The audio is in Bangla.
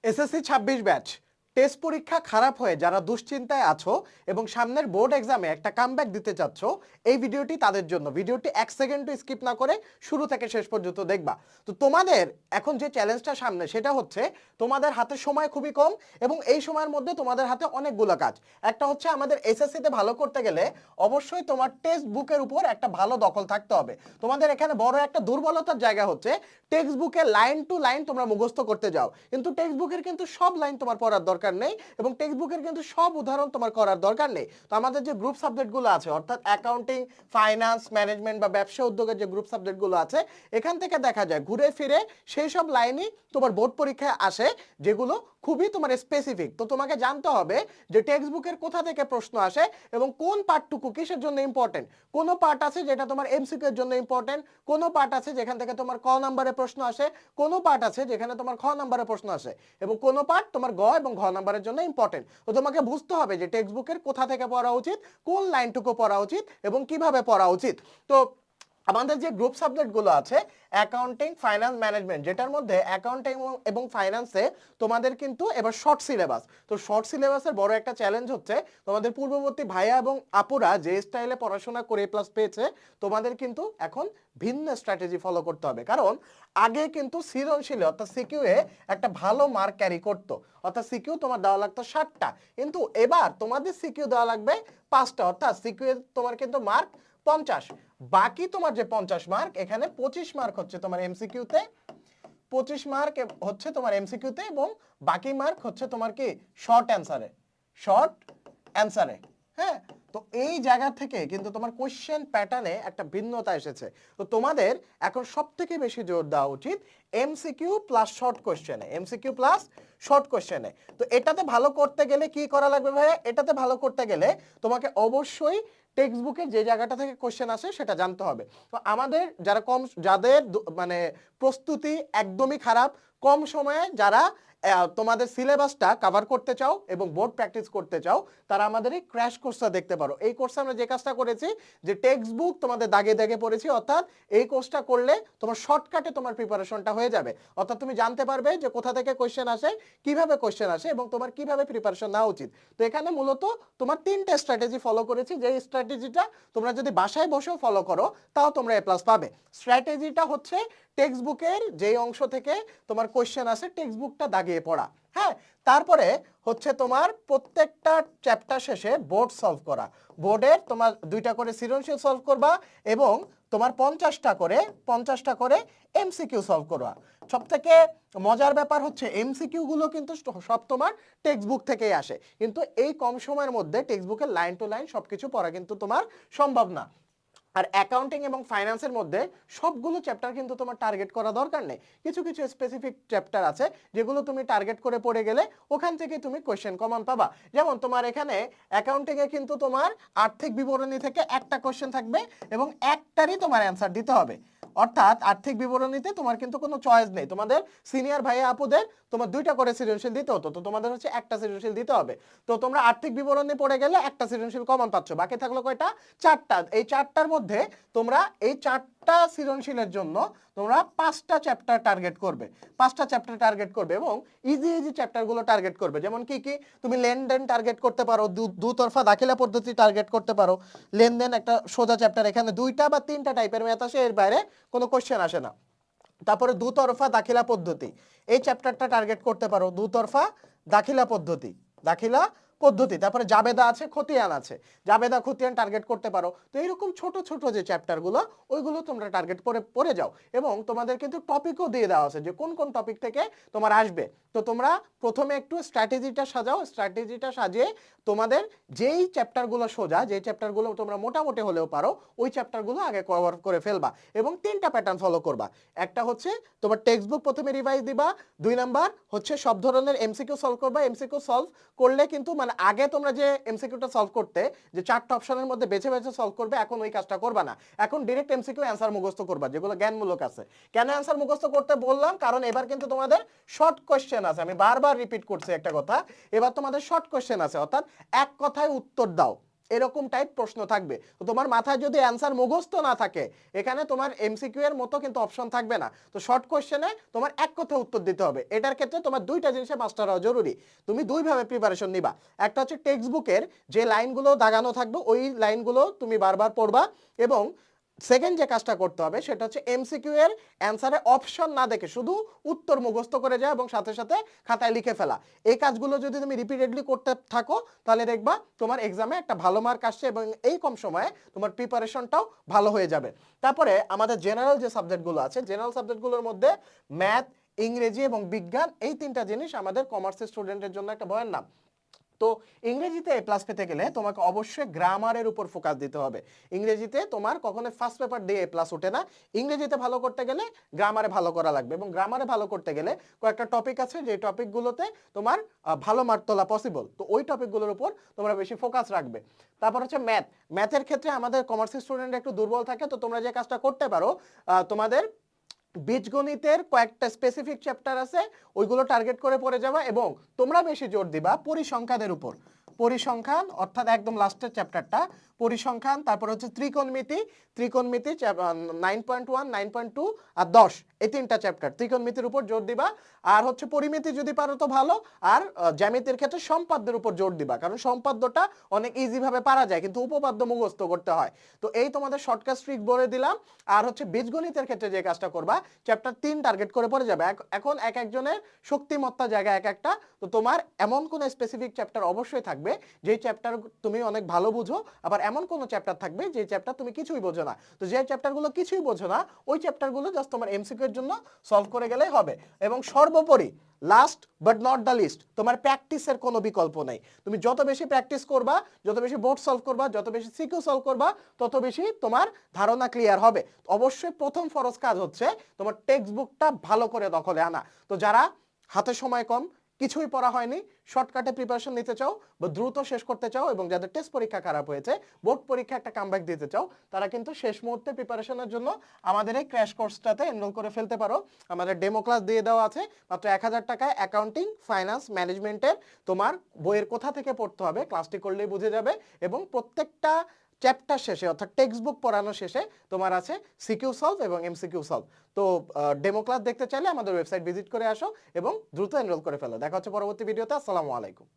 এসএসসি 26 ব্যাচ টেস্ট পরীক্ষা খারাপ হয়ে যারা দুশ্চিন্তায় আছো এবং সামনের বোর্ড এক্সামে একটা কামব্যাক দিতে চাচ্ছ, এই ভিডিওটি তাদের জন্য। ভিডিওটি 1 সেকেন্ডও স্কিপ না করে শুরু থেকে শেষ পর্যন্ত দেখবা। তো তোমাদের এখন যে চ্যালেঞ্জটা সামনে সেটা হচ্ছে তোমাদের হাতে সময় খুবই কম এবং এই সময়ের মধ্যে তোমাদের হাতে অনেকগুলো কাজ। একটা হচ্ছে আমাদের এসএসসিতে ভালো করতে গেলে অবশ্যই তোমার টেক্সট বুকের উপর একটা ভালো দখল থাকতে হবে। তোমাদের এখানে বড় একটা দুর্বলতার জায়গা হচ্ছে টেক্সট বুকে লাইন টু লাইন তোমরা মুখস্থ করতে যাও, কিন্তু টেক্সট বুকের কিন্তু সব লাইন তোমার পড়ার দরকার নেই এবং টেক্সট বুকের কিন্তু সব উদাহরণ তোমার করার দরকার নেই। তো আমাদের যে গ্রুপ সাবজেক্টগুলো আছে অর্থাৎ অ্যাকাউন্টিং, ফাইন্যান্স, ম্যানেজমেন্ট বা ব্যবসা উদ্যোগের যে গ্রুপ সাবজেক্টগুলো আছে এখান থেকে দেখা যায় ঘুরে ফিরে সেই সব লাইনই তোমার বোর্ড পরীক্ষায় আসে যেগুলো খুবই তোমার স্পেসিফিক। তো তোমাকে জানতে হবে যে টেক্সট বুকের কোথা থেকে প্রশ্ন আসে এবং কোন পার্টটুকু কিসের জন্য ইম্পর্টেন্ট। কোনো পার্ট আছে যেটা তোমার এমসিকিউ এর জন্য ইম্পর্টেন্ট, কোনো পার্ট আছে যেখান থেকে তোমার ক নাম্বারে প্রশ্ন আসে, কোনো পার্ট আছে যেখানে তোমার খ নাম্বারে প্রশ্ন আসে এবং কোনো পার্ট তোমার গ এবং ঘ নাম্বারের জন্য ইম্পর্টেন্ট। তো তোমাকে বুঝতে হবে যে টেক্সট বুকের কোথা থেকে পড়া উচিত, কোন লাইনটুকু পড়া উচিত এবং কিভাবে পড়া উচিত। তো আমাদের যে গ্রুপ সাবজেক্টগুলো আছে অ্যাকাউন্টিং, ফাইন্যান্স, ম্যানেজমেন্ট, যেটার মধ্যে অ্যাকাউন্টিং এবং ফাইন্যান্সে তোমাদের কিন্তু এবার শর্ট সিলেবাস। তো শর্ট সিলেবাসের বড় একটা চ্যালেঞ্জ হচ্ছে তোমাদের পূর্ববর্তী ভাইয়া এবং আপুরা যে স্টাইলে পড়াশোনা করে প্লাস পেয়েছে তোমাদের কিন্তু এখন ভিন্ন স্ট্র্যাটেজি ফলো করতে হবে। কারণ আগে কিন্তু সৃজনশীলে অর্থাৎ সিকিউ এ একটা ভালো মার্ক ক্যারি করতো, অর্থাৎ সিকিউ তোমার দেওয়া লাগতো 60টা, কিন্তু এবার তোমাদের সিকিউ দেওয়া লাগবে 5টা, অর্থাৎ সিকিউ এ তোমার কিন্তু মার্ক 50। বাকি তোমার যে 50 মার্ক এখানে 25 মার্ক হচ্ছে তোমার এমসিকিউতে, 25 মার্ক হচ্ছে তোমার এমসিকিউতে এবং বাকি মার্ক হচ্ছে তোমার কি শর্ট অ্যান্সারে। হ্যাঁ, তো এই জায়গা থেকে কিন্তু তোমার কোশ্চেন প্যাটার্নে একটা ভিন্নতা এসেছে। তো তোমাদের এখন সবথেকে বেশি জোর দেওয়া উচিত এমসিকিউ প্লাস শর্ট কোশ্চেনে, এমসিকিউ প্লাস শর্ট কোশ্চেনে। তো এটাতে ভালো করতে গেলে কি করা লাগবে ভাইয়া? এটাতে ভালো করতে গেলে তোমাকে অবশ্যই টেক্সট বুকে যে জায়গাটা থেকে কোশ্চেন আসে সেটা জানতে হবে। তো আমাদের যাদের মানে প্রস্তুতি একদমই খারাপ, কম সময়ে যারা তোমাদের সিলেবাসটা কভার করতে চাও এবং বোর্ড প্র্যাকটিস করতে চাও, তারা আমাদের এই ক্র্যাশ কোর্সটা দেখতে পারো। এই কোর্সে আমরা যে কাজটা করেছি যে টেক্সট বুক তোমাদের দাগে দাগে পড়েছি, অর্থাৎ এই কোর্সটা করলে তোমার শর্টকাটে তোমার প্রিপারেশনটা হয়ে যাবে। অর্থাৎ তুমি জানতে পারবে যে কোথা থেকে কোশ্চেন আসে, কিভাবে কোশ্চেন আসে এবং তোমার কিভাবে প্রিপারেশন নেওয়া উচিত। তো এখানে মূলত তোমার 3টে স্ট্র্যাটেজি ফলো করেছি, যেই স্ট্র্যাটেজিটা তোমরা যদি বাসায় বসেও ফলো করো তাও তোমরা এ প্লাস পাবে। স্ট্র্যাটেজিটা হচ্ছে টেক্সট বুকের যেই অংশ থেকে তোমার কোশ্চেন আসে টেক্সট বুকটা দাগিয়ে পড়া। হ্যাঁ, তারপরে হচ্ছে তোমার প্রত্যেকটা চ্যাপ্টার শেষে বোর্ড সলভ করা। বোর্ডের তোমার 2টা করে সৃজনশীল সলভ করবা এবং তোমার 50টা করে এমসিকিউ সলভ করবা। সবথেকে মজার ব্যাপার হচ্ছে এমসিকিউ গুলো কিন্তু সব তোমার টেক্সট বুক থেকেই আসে, কিন্তু এই কম সময়ের মধ্যে টেক্সট বুকের লাইন টু লাইন সবকিছু পড়া কিন্তু তোমার সম্ভব না। আর অ্যাকাউন্টিং এবং ফাইন্যান্সের মধ্যে সবগুলো চ্যাপ্টার কিন্তু তোমার টার্গেট করা দরকার নেই। কিছু কিছু স্পেসিফিক চ্যাপ্টার আছে যেগুলো তুমি টার্গেট করে পড়ে গেলে ওখান থেকে তুমি কোশ্চেন কমন পাবা। যেমন তোমার এখানে অ্যাকাউন্টিংয়ে কিন্তু তোমার আর্থিক বিবরণী থেকে একটা কোশ্চেন থাকবে এবং একটারই তোমার অ্যান্সার দিতে হবে। অর্থাৎ আর্থিক বিবরণীতে তোমার কিন্তু কোনো চয়েস নেই। তোমাদের সিনিয়র ভাইয়া আপুদের তোমার 2টা করে সৃজনশীল দিতে হতো, তো তোমাদের হচ্ছে একটা সৃজনশীল দিতে হবে। তো তোমরা আর্থিক বিবরণী পড়ে গেলে একটা সৃজনশীল কমন পাচ্ছ, বাকি থাকলো কয়টা? 4টা। এই 4টার মধ্যে তোমরা এই 4টা সৃজনশীলের জন্য তোমরা 5টা চ্যাপ্টার টার্গেট করবে, 5টা চ্যাপ্টার টার্গেট করবে এবং ইজি ইজি চ্যাপ্টারগুলো টার্গেট করবে। যেমন কি কি? তুমি লেনদেন টার্গেট করতে পারো, দুতরফা দাখিলা পদ্ধতি টার্গেট করতে পারো। লেনদেন একটা সোজা চ্যাপ্টার, এখানে 2টা বা 3টা টাইপের ম্যাথ আসে, এর বাইরে কোনো কোশ্চেন আসে না। তারপরে দুতরফা দাখিলা পদ্ধতি, এই চ্যাপ্টারটা টার্গেট করতে পারো। দুতরফা দাখিলা পদ্ধতি, তারপরে জাবেদা আছে, খতিয়ান আছে, জাবেদা খতিয়ান টার্গেট করতে পারো। তো এইরকম ছোট ছোট যে চ্যাপ্টারগুলো ওইগুলো তোমরা টার্গেট করে পড়ে যাও এবং তোমাদের কিন্তু টপিকও দিয়ে দেওয়া আছে যে কোন কোন টপিক থেকে তোমার আসবে। তো তোমরা প্রথমে একটু স্ট্র্যাটেজিটা সাজাও, স্ট্র্যাটেজিটা সাজিয়ে তোমাদের যেই চ্যাপ্টারগুলো সোজা, যেই চ্যাপ্টারগুলো তোমরা মোটামুটি হলেও পারো ওই চ্যাপ্টারগুলো আগে কভার করে ফেলবা এবং 3টা প্যাটার্ন ফলো করবা। একটা হচ্ছে তোমার টেক্সট বুক প্রথমে রিভাইজ দিবা, 2 নাম্বার হচ্ছে সব ধরনের এমসিকিউ সলভ করবা। এমসিকিউ সলভ করলে কিন্তু মানে আগে তোমরা যে এমসিকিউটা সলভ করতে যে 4টা অপশনের মধ্যে বেছে বেছে সলভ করবে, এখন ওই কাজটা করবা না। এখন ডাইরেক্ট এমসিকিউ অ্যানসার মুখস্থ করবা যেগুলো জ্ঞানমূলক আছে। কেন অ্যানসার মুখস্থ করতে বললাম? কারণ এবার কিন্তু তোমাদের শর্ট কোশ্চেন আছে। আমি বারবার রিপিট করছি একটা কথা, এবার তোমাদের শর্ট কোশ্চেন আছে, অর্থাৎ এক কথায় উত্তর দাও। এরকম টাইপ প্রশ্ন থাকবে। তো তোমার মাথায় যদি অ্যান্সার মুখস্থ না থাকে, এখানে তোমার এমসিকিউ এর মতো কিন্তু অপশন থাকবে না। তো শর্ট কোশ্চেনে তোমার এক কথা উত্তর দিতে হবে। এটার ক্ষেত্রে তোমার দুইটা জিনিসে মাস্টার হওয়া জরুরি। তুমি দুইভাবে প্রিপারেশন নিবা। একটা হচ্ছে টেক্সট বুকের যে লাইনগুলো দাগানো থাকবে ওই লাইনগুলো তুমি বারবার পড়বা, এবং সেকেন্ড যে কাজটা করতে হবে সেটা হচ্ছে এমসিকিউ এর অ্যান্সারে অপশন না দেখে শুধু উত্তর মুখস্থ করে যাও এবং সাথে সাথে খাতায় লিখে ফেলা। এই কাজগুলো যদি তুমি রিপিটেডলি করতে থাকো তাহলে দেখবা তোমার এক্সামে একটা ভালো মার্ক আসছে এবং এই কম সময়ে তোমার প্রিপারেশনটাও ভালো হয়ে যাবে। তারপরে আমাদের জেনারেল যে সাবজেক্টগুলো আছে, জেনারেল সাবজেক্টগুলোর মধ্যে ম্যাথ, ইংরেজি এবং বিজ্ঞান, এই তিনটা জিনিস আমাদের কমার্সের স্টুডেন্টের জন্য একটা ভয়ের নাম। তো ইংরেজিতে এ প্লাস পেতে গেলে তোমাকে অবশ্যই গ্রামারের উপর ফোকাস দিতে হবে। ইংরেজিতে তোমার কখনো ফার্স্ট পেপার দিয়ে এ প্লাস ওঠে না। ইংরেজিতে ভালো করতে গেলে গ্রামারে ভালো করা লাগবে, এবং গ্রামারে ভালো করতে গেলে কয়েকটা টপিক আছে যে টপিকগুলোতে তোমার ভালো মার্ক তোলা পসিবল। তো ওই টপিকগুলোর উপর তোমরা বেশি ফোকাস রাখবে। তারপর হচ্ছে ম্যাথ। ম্যাথের ক্ষেত্রে আমাদের কমার্সের স্টুডেন্ট একটু দুর্বল থাকে। তো তোমরা যে কাজটা করতে পারো, তোমাদের বীজগণিতের কয়েকটা স্পেসিফিক চ্যাপ্টার আছে, ওইগুলো টার্গেট করে পড়ে যাবা, এবং তোমরা বেশি জোর দিবা পরিসংখ্যানের উপর। পরিসংখ্যান অর্থাৎ একদম লাস্টের চ্যাপ্টারটা পরিসংখ্যান, তারপর হচ্ছে ত্রিকোণমিতি। ত্রিকোণমিতি 9.1, 9.2 আর 10, এই তিনটা চ্যাপ্টার ত্রিকোণমিতির উপর জোর দিবা। আর হচ্ছে পরিমিতি যদি পারো তো ভালো। আর জ্যামিতির ক্ষেত্রে সম্পাদ্যের উপর জোর দিবা, কারণ সম্পাদ্যটা অনেক ইজি ভাবে পারা যায়, কিন্তু উপপাদ্য মুখস্থ করতে হয়। তো এই তোমাদের শর্টকাট ট্রিক বলে দিলাম। আর হচ্ছে বীজগণিতের ক্ষেত্রে যে কাজটা করবা, চ্যাপ্টার 3 টার্গেট করে পড়ে যাবে। এখন এক একজনের শক্তিমত্তা জায়গা এক একটা। তো তোমার এমন কোন স্পেসিফিক চ্যাপ্টার অবশ্যই থাকবে যেই চ্যাপ্টার তুমি অনেক ভালো বুঝো, আবার এমন কোন চ্যাপ্টার থাকবে যে চ্যাপ্টার তুমি কিছুই বোঝো না। তো যে চ্যাপ্টারগুলো কিছুই বোঝো না, ওই চ্যাপ্টারগুলো জাস্ট তোমার এমসিকিউ এর জন্য সলভ করে গেলেই হবে। এবং সর্বোপরি last but not the least, তোমার প্র্যাকটিসের কোনো বিকল্প নেই। তুমি যত বেশি প্র্যাকটিস করবা, যত বেশি বোর্ড সলভ করবা, যত বেশি সিকিউ সলভ করবা, তত বেশি তোমার ধারণা ক্লিয়ার হবে। অবশ্যই প্রথম ফরজ কাজ হচ্ছে তোমার টেক্সট বুকটা ভালো করে দখলে আনা। তো যারা হাতে সময় কম, কিছুই পড়া হয়নি, শর্টকাটে প্রিপারেশন নিতে চাও বা দ্রুত শেষ করতে চাও, এবং যাদের টেস্ট পরীক্ষা খারাপ হয়েছে, বোর্ড পরীক্ষা একটা কামব্যাক দিতে চাও, তারা কিন্তু শেষ মুহূর্তে প্রিপারেশনের জন্য আমাদের এই ক্র্যাশ কোর্সটাতে এনরোল করে ফেলতে পারো। আমাদের ডেমো ক্লাস দিয়ে দেওয়া আছে মাত্র 1000 টাকায়। অ্যাকাউন্টিং, ফাইন্যান্স, ম্যানেজমেন্টের তোমার বইয়ের কোথা থেকে পড়তে হবে ক্লাসটি করলেই বুঝে যাবে, এবং প্রত্যেকটা চ্যাপ্টার শেষে অর্থাৎ টেক্সট বুক পড়ানো শেষে তোমার আছে সিকিউ সলভ এবং এমসিকিউ সলভ। তো ডেমো ক্লাস দেখতে চাইলে আমাদের ওয়েবসাইট ভিজিট করে আসো এবং দ্রুত এনরোল করে ফেলো। দেখা হচ্ছে পরবর্তী ভিডিওতে। আসসালামু আলাইকুম।